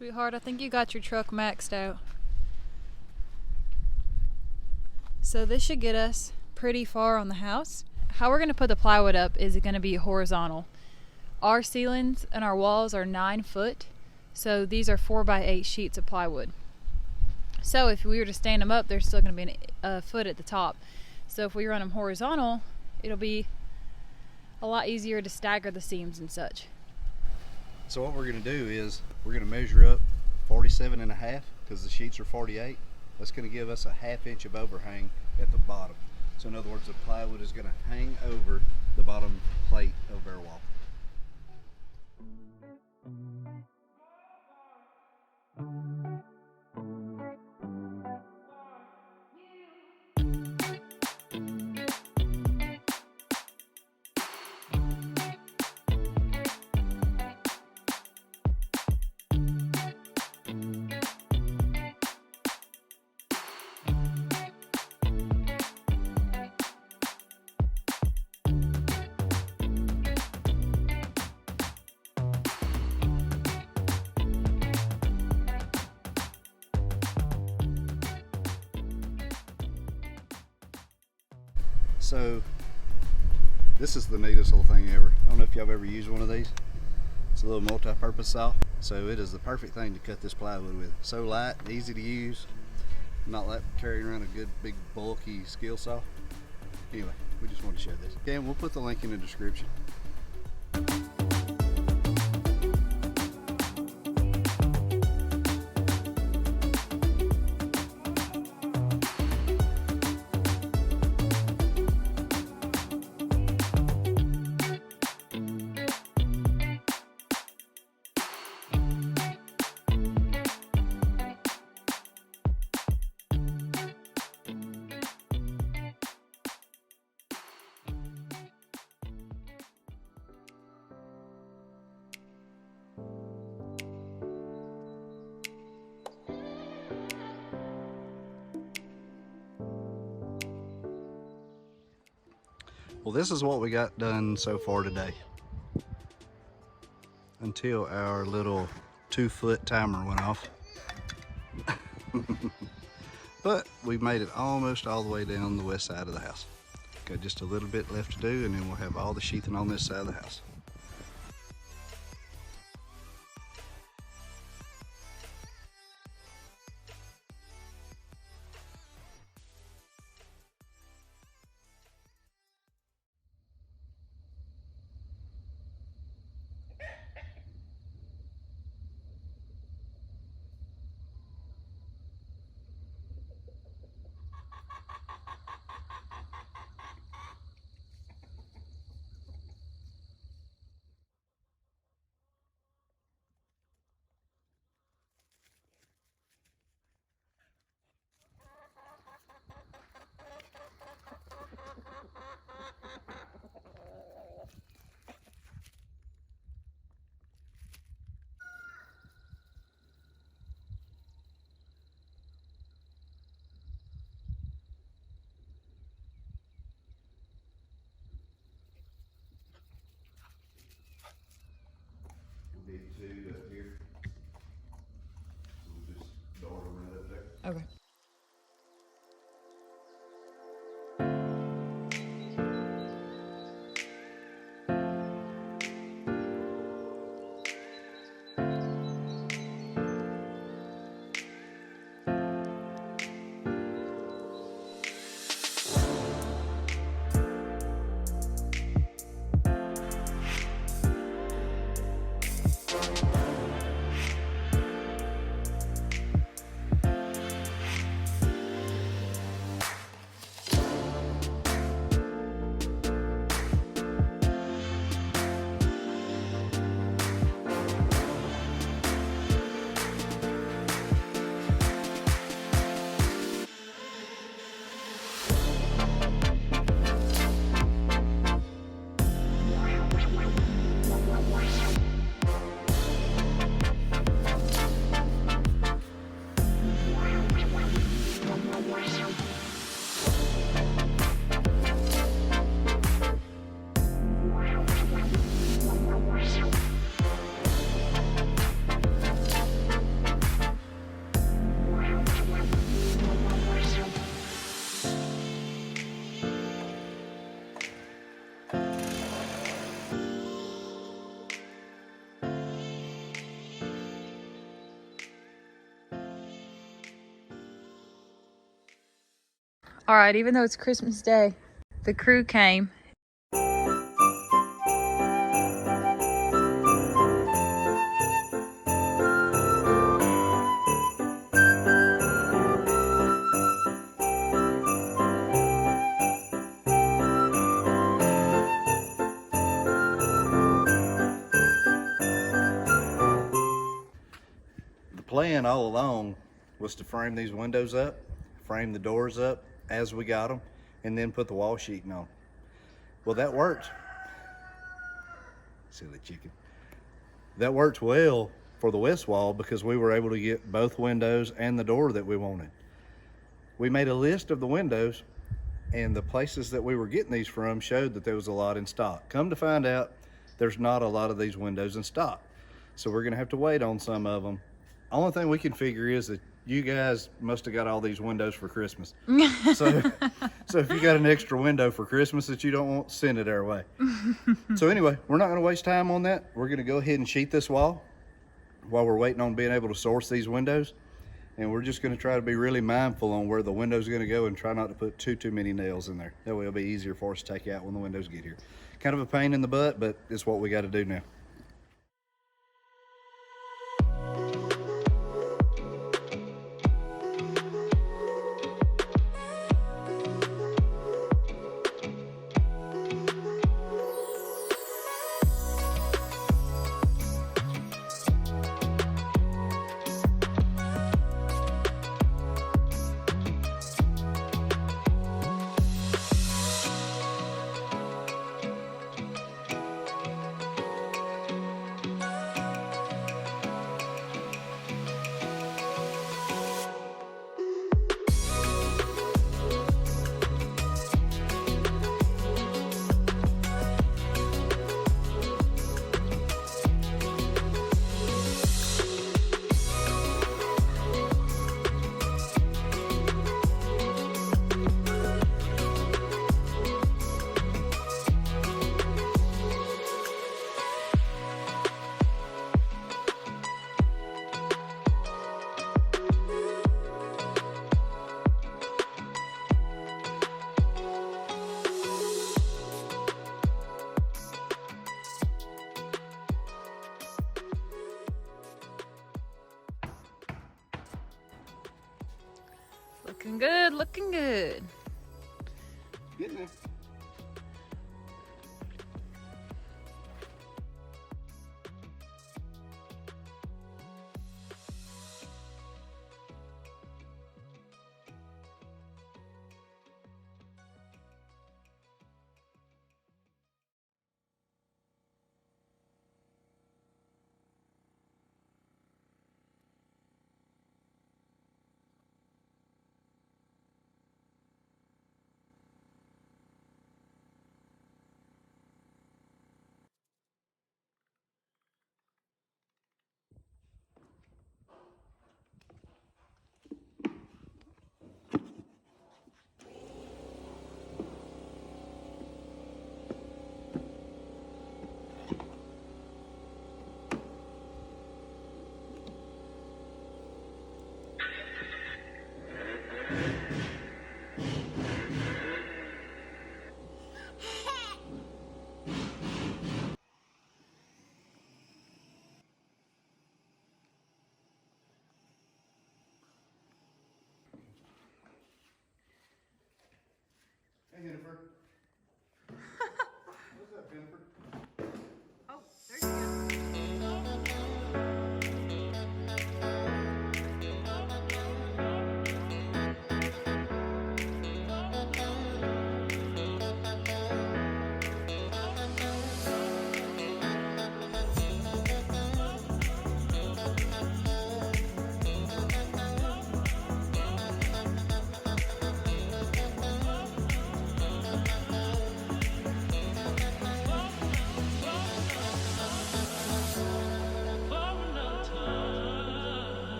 Sweetheart, I think you got your truck maxed out. So this should get us pretty far on the house. How we're going to put the plywood up is going to be horizontal. Our ceilings and our walls are 9 foot, so these are 4x8 sheets of plywood. So if we were to stand them up, there's still going to be a foot at the top. So if we run them horizontal, it'll be a lot easier to stagger the seams and such. So what we're going to do is we're going to measure up 47.5 because the sheets are 48. That's going to give us a 1/2 inch of overhang at the bottom. So in other words, the plywood is going to hang over the bottom plate of our wall. So this is the neatest little thing ever. I don't know if y'all have ever used one of these. It's a little multi-purpose saw. So it is the perfect thing to cut this plywood with. So light, easy to use, not like carrying around a good big bulky skill saw. Anyway, we just wanted to share this. Okay, and we'll put the link in the description. Well, this is what we got done so far today. Until our little 2-foot timer went off. But we made it almost all the way down the west side of the house. Got just a little bit left to do, and then we'll have all the sheathing on this side of the house. Okay. All right, even though it's Christmas Day, the crew came. The plan all along was to frame these windows up, frame the doors up as we got them, and then put the wall sheeting on. Well, that worked. Silly chicken. That worked well for the west wall because we were able to get both windows and the door that we wanted. We made a list of the windows, and the places that we were getting these from showed that there was a lot in stock. Come to find out, there's not a lot of these windows in stock. So we're gonna have to wait on some of them. Only thing we can figure is that you guys must have got all these windows for Christmas. So if you got an extra window for Christmas that you don't want, send it our way. So anyway, we're not gonna waste time on that. We're gonna go ahead and sheet this wall while we're waiting on being able to source these windows. And we're just gonna try to be really mindful on where the window's gonna go and try not to put too many nails in there. That way it'll be easier for us to take out when the windows get here. Kind of a pain in the butt, but it's what we gotta do now. Looking good, looking good. Getting there. Hey, Jennifer. What's up, Jennifer? Oh, there you go.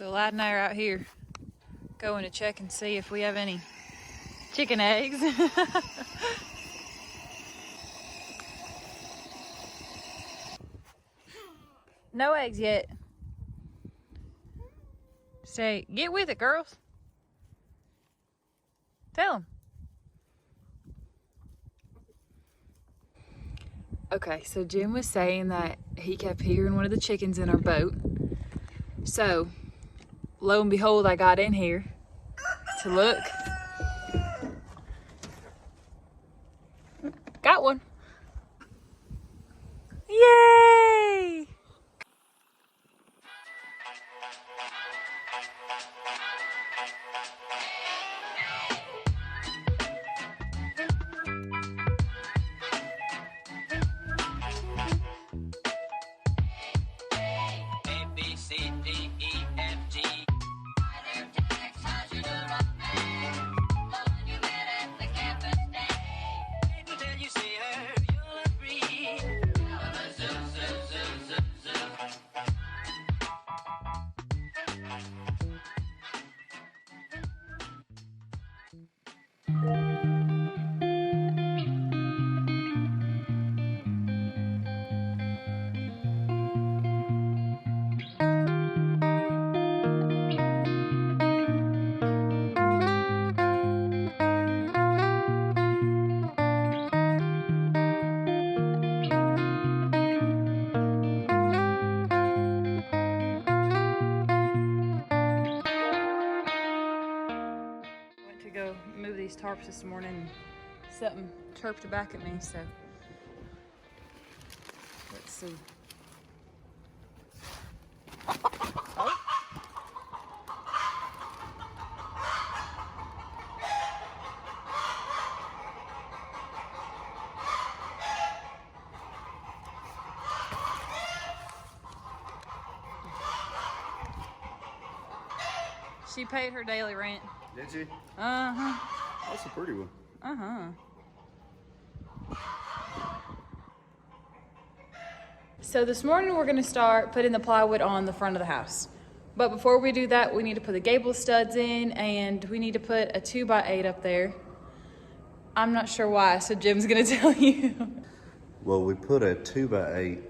So Lad and I are out here going to check and see if we have any chicken eggs. No eggs yet. Say, get with it, girls. Tell them. Okay, so Jim was saying that he kept hearing one of the chickens in our boat. So, lo and behold, I got in here to look. Got one. Yay! Go move these tarps this morning and something chirped back at me, so let's see. Oh. She paid her daily rent. Did she? Uh-huh. That's a pretty one. Uh-huh. So this morning we're gonna start putting the plywood on the front of the house. But before we do that, we need to put the gable studs in, and we need to put a 2x8 up there. I'm not sure why, so Jim's gonna tell you. Well, we put a 2x8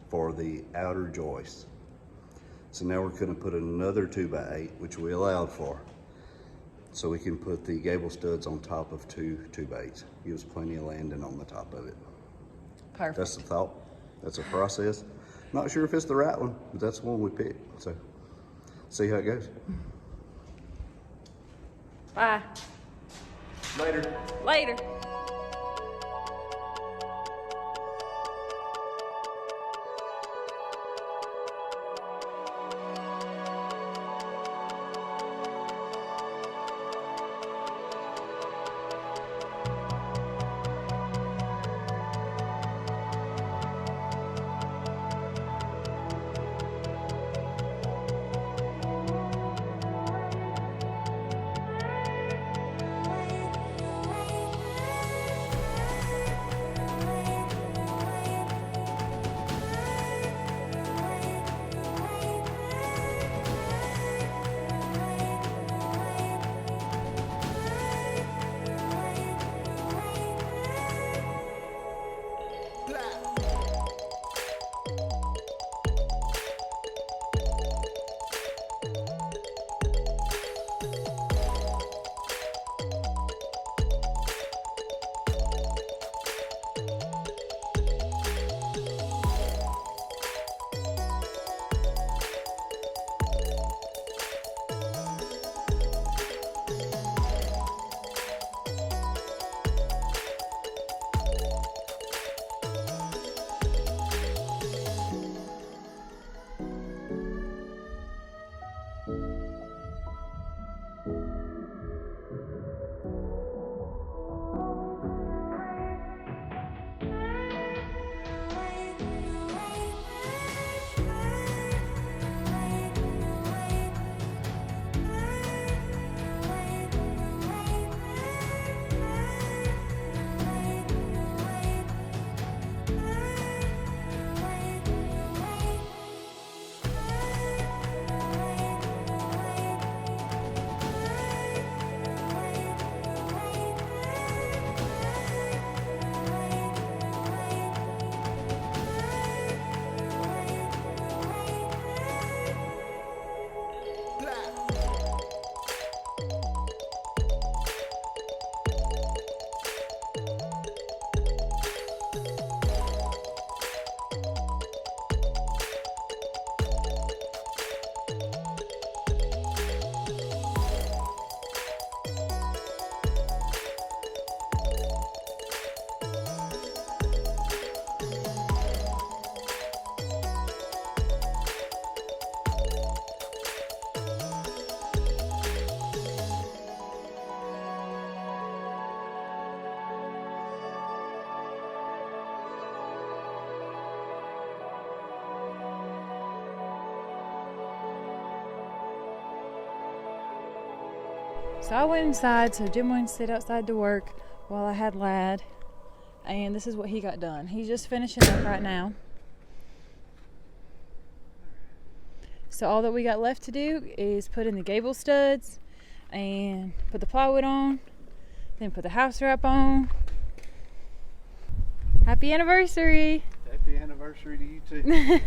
for the outer joist. So now we're gonna put another 2x8, which we allowed for. So we can put the gable studs on top of two 2x8s. Gives plenty of landing on the top of it. Perfect. That's the thought. That's a process. Not sure if it's the right one, but that's the one we picked. So see how it goes. Bye. Later. Later. So I went inside, so Jim went to sit outside to work while I had Lad. And this is what he got done. He's just finishing up right now. So all that we got left to do is put in the Gable studs and put the plywood on, then put the house wrap on. Happy anniversary! Happy anniversary to you too.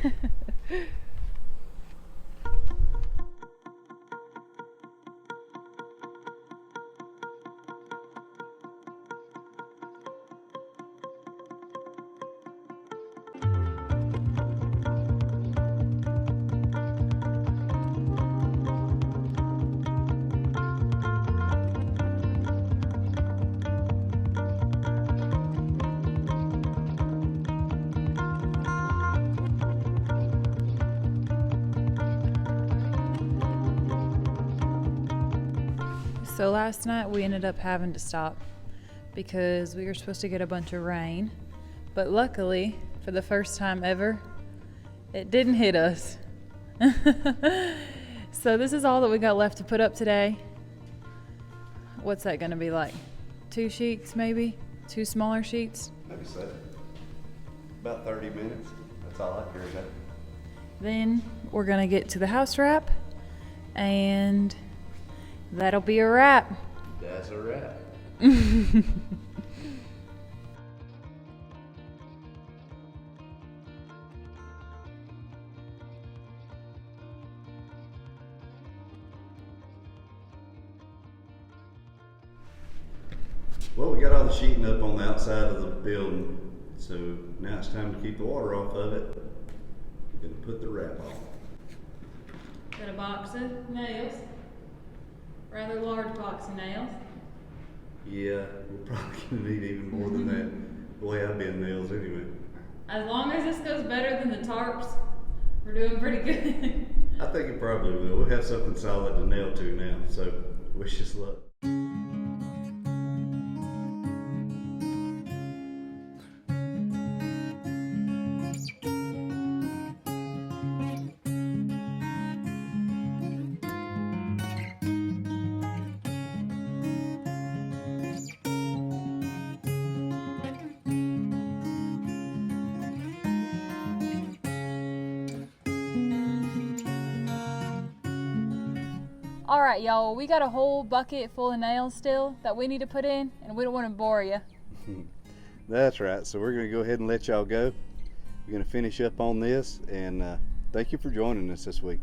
So last night we ended up having to stop because we were supposed to get a bunch of rain, but luckily, for the first time ever, it didn't hit us. So this is all that we got left to put up today. What's that gonna be like? 2 sheets maybe? 2 smaller sheets? Maybe so. About 30 minutes. That's all I care about. Then we're gonna get to the house wrap, and that'll be a wrap. That's a wrap. Well, we got all the sheeting up on the outside of the building, so now it's time to keep the water off of it. We're gonna put the wrap on. Got a box of nails. Rather large box of nails. Yeah, we're probably gonna need even more than that. The way I bend nails anyway. As long as this goes better than the tarps, we're doing pretty good. I think it probably will. We'll have something solid to nail to now, so wish us luck. All right, y'all, we got a whole bucket full of nails still that we need to put in, and we don't want to bore you. That's right. So we're going to go ahead and let y'all go. We're going to finish up on this, and thank you for joining us this week.